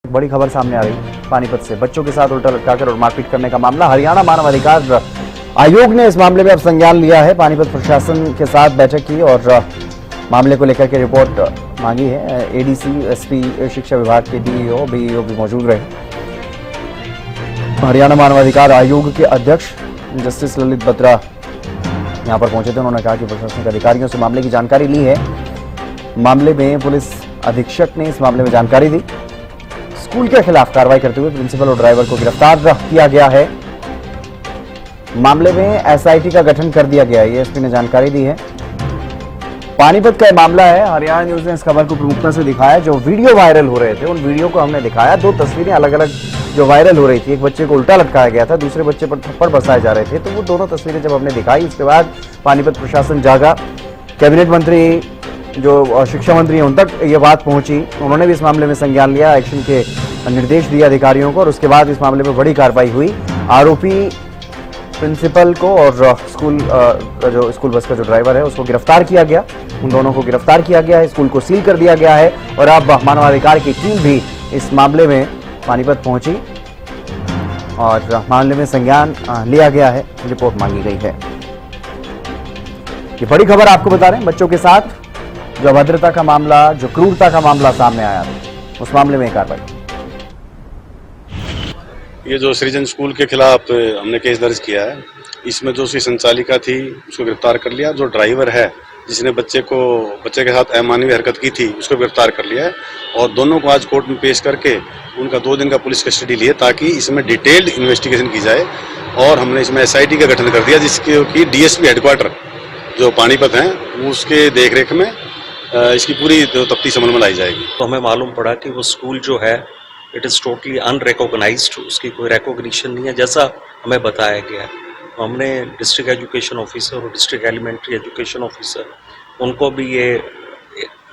बड़ी खबर सामने आ रही पानीपत से बच्चों के साथ उल्टा लटकाकर और मारपीट करने का मामला। हरियाणा मानव अधिकार आयोग ने इस मामले में अब संज्ञान लिया है। पानीपत प्रशासन के साथ बैठक की और मामले को लेकर के रिपोर्ट मांगी है। एडीसी, एसपी, शिक्षा विभाग के डीईओ, बीईओ भी मौजूद रहे। हरियाणा मानव अधिकार आयोग के अध्यक्ष जस्टिस ललित बत्रा यहां पर पहुंचे थे। उन्होंने कहा कि प्रशासनिक अधिकारियों से मामले की जानकारी ली है। मामले में पुलिस अधीक्षक ने इस मामले में जानकारी दी। स्कूल के खिलाफ कार्रवाई करते हुए प्रिंसिपल और ड्राइवर को गिरफ्तार किया गया है। मामले में एसआईटी का गठन कर दिया गया है, एएसपी ने जानकारी दी है। पानीपत का मामला है। हरियाणा न्यूज ने इस खबर को प्रमुखता से दिखाया। जो वीडियो वायरल हो रहे थे उन वीडियो को हमने दिखाया। दो तस्वीरें अलग अलग जो वायरल हो रही थी, एक बच्चे को उल्टा लटकाया गया था, दूसरे बच्चे पर थप्पड़ बरसाए जा रहे थे। तो वो दोनों तस्वीरें जब हमने दिखाई, उसके बाद पानीपत प्रशासन जागा। कैबिनेट मंत्री जो शिक्षा मंत्री हैं उन तक ये बात पहुंची। उन्होंने भी इस मामले में संज्ञान लिया, एक्शन के निर्देश दिए अधिकारियों को और उसके बाद इस मामले में बड़ी कार्रवाई हुई। आरोपी प्रिंसिपल को और स्कूल बस का जो ड्राइवर है उसको गिरफ्तार किया गया। उन दोनों को गिरफ्तार किया गया है। स्कूल को सील कर दिया गया है और अब मानवाधिकार की टीम भी इस मामले में पानीपत पहुंची और मामले में संज्ञान लिया गया है। रिपोर्ट मांगी गई है। ये बड़ी खबर आपको बता रहे हैं। बच्चों के साथ जो अभद्रता का मामला, जो क्रूरता का मामला सामने आया था, उस मामले में कार्रवाई। ये जो सृजन स्कूल के खिलाफ हमने केस दर्ज किया है, इसमें जो उसकी संचालिका थी उसको गिरफ्तार कर लिया। जो ड्राइवर है जिसने बच्चे के साथ अमानवीय हरकत की थी उसको गिरफ्तार कर लिया है और दोनों को आज कोर्ट में पेश करके उनका 2 दिन का पुलिस कस्टडी लिए ताकि इसमें डिटेल्ड इन्वेस्टिगेशन की जाए। और हमने इसमें एसआईटी का गठन कर दिया जिसके कि डीएसपी हेडक्वार्टर जो पानीपत हैं उसके देखरेख में इसकी पूरी तफ्तीश अमल में लाई जाएगी। तो हमें मालूम पड़ा कि वो स्कूल जो है इट इज़ टोटली अनरिकॉग्नाइज्ड, उसकी कोई रिकॉग्निशन नहीं है जैसा हमें बताया गया है। तो हमने डिस्ट्रिक्ट एजुकेशन ऑफिसर और डिस्ट्रिक्ट एलिमेंट्री एजुकेशन ऑफिसर उनको भी ये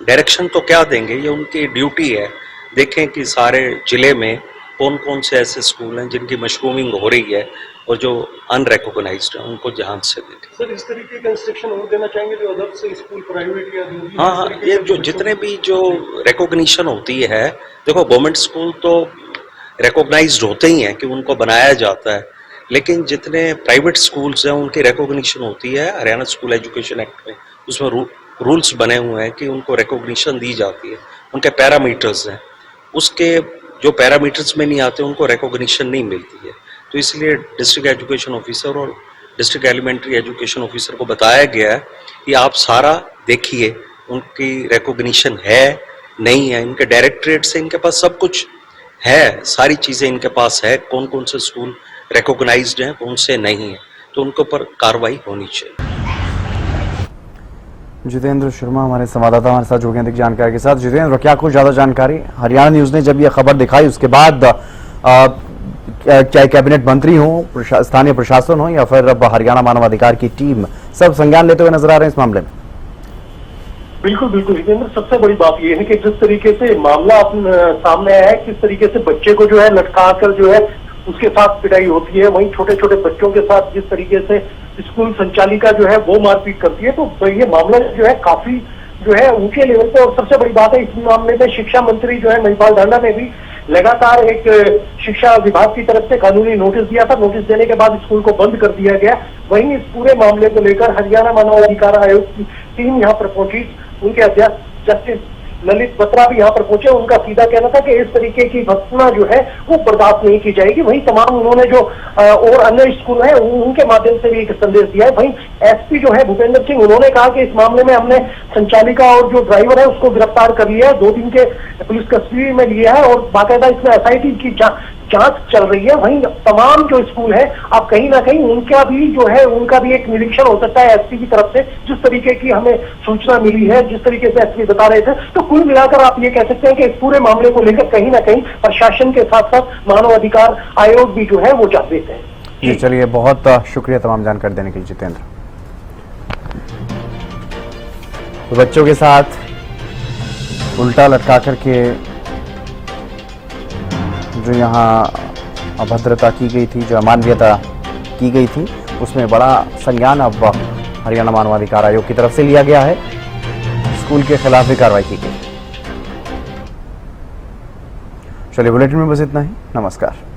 डायरेक्शन तो क्या देंगे, ये उनकी ड्यूटी है। देखें कि सारे ज़िले में कौन कौन से ऐसे स्कूल हैं जिनकी मशरूमिंग हो रही है और जो अनरिकॉग्नाइज्ड है उनको ध्यान से देखें। सर, इस तरीके का इंस्ट्रक्शन और देना चाहेंगे जो अदर से स्कूल प्राइवेट या जो भी हाँ, ये जो जितने भी जो रिकॉग्निशन होती है, देखो गवर्नमेंट स्कूल तो रिकॉग्नाइज्ड होते ही हैं कि उनको बनाया जाता है, लेकिन जितने प्राइवेट स्कूल्स हैं उनकी रिकॉग्निशन होती है हरियाणा स्कूल एजुकेशन एक्ट में। उसमें रूल्स बने हुए हैं कि उनको रिकॉग्निशन दी जाती है, उनके पैरामीटर्स हैं। उसके जो पैरामीटर्स में नहीं आते उनको रिकॉग्निशन नहीं मिलती है। तो इसलिए डिस्ट्रिक्ट एजुकेशन ऑफिसर और डिस्ट्रिक्ट एलिमेंट्री एजुकेशन ऑफिसर को बताया गया है कि आप सारा देखिए उनकी रिकॉग्निशन है नहीं है। इनके डायरेक्टरेट से इनके पास सब कुछ है, सारी चीज़ें इनके पास है, कौन कौन से स्कूल रिकॉग्नाइज्ड हैं कौन से नहीं है, तो उनके ऊपर कार्रवाई होनी चाहिए। जितेंद्र शर्मा हमारे संवाददाता हमारे साथ जुड़ गए अधिक जानकारी के साथ। जितेंद्र, क्या कुछ ज्यादा जानकारी? हरियाणा न्यूज ने जब यह खबर दिखाई उसके बाद चाहे कैबिनेट मंत्री हो, स्थानीय प्रशासन हो या फिर अब हरियाणा मानवाधिकार की टीम, सब संज्ञान लेते हुए नजर आ रहे हैं इस मामले में। बिल्कुल बिल्कुल जितेंद्र, सबसे बड़ी बात यह है कि जिस तरीके से मामला सामने आया है, किस तरीके से बच्चे को जो है लटका कर जो है उसके साथ पिटाई होती है, वहीं छोटे छोटे बच्चों के साथ जिस तरीके से स्कूल संचालिका जो है वो मारपीट करती है, तो ये मामला जो है काफी जो है ऊंचे लेवल पे। और सबसे बड़ी बात है इस मामले में शिक्षा मंत्री जो है महिपाल ढांडा ने भी लगातार एक शिक्षा विभाग की तरफ से कानूनी नोटिस दिया था। नोटिस देने के बाद स्कूल को बंद कर दिया गया। वहीं इस पूरे मामले को लेकर हरियाणा मानवाधिकार आयोग की टीम यहाँ पर पहुंची। उनके अध्यक्ष जस्टिस ललित बत्रा भी यहाँ पर पहुंचे। उनका सीधा कहना था कि इस तरीके की घटना जो है वो बर्दाश्त नहीं की जाएगी। वहीं तमाम उन्होंने जो और अन्य स्कूल हैं उनके माध्यम से भी एक संदेश दिया है। वहीं एसपी जो है भूपेंद्र सिंह, उन्होंने कहा कि इस मामले में हमने संचालिका और जो ड्राइवर है उसको गिरफ्तार कर लिया है, 2 दिन के पुलिस कस्टडी में लिया है और बाकायदा इसमें एसआईटी की जांच चल रही है। वहीं तमाम जो स्कूल है अब कहीं ना कहीं उनका भी एक निरीक्षण हो सकता है एसपी की तरफ से, जिस तरीके की हमें सूचना मिली है, जिस तरीके से एसपी बता रहे थे। तो कुल मिलाकर आप ये कह सकते हैं कि इस पूरे मामले को लेकर कहीं ना कहीं प्रशासन के साथ साथ मानवाधिकार आयोग भी जो है वो जागृत है। जी चलिए, बहुत शुक्रिया तमाम जानकारी देने के लिए जितेंद्र। तो बच्चों के साथ उल्टा लटका करके जो यहाँ अभद्रता की गई थी, जो अमानवीयता की गई थी, उसमें बड़ा संज्ञान अब हरियाणा मानवाधिकार आयोग की तरफ से लिया गया है। स्कूल के खिलाफ भी कार्रवाई की गई। चलिए बुलेटिन में बस इतना ही। नमस्कार।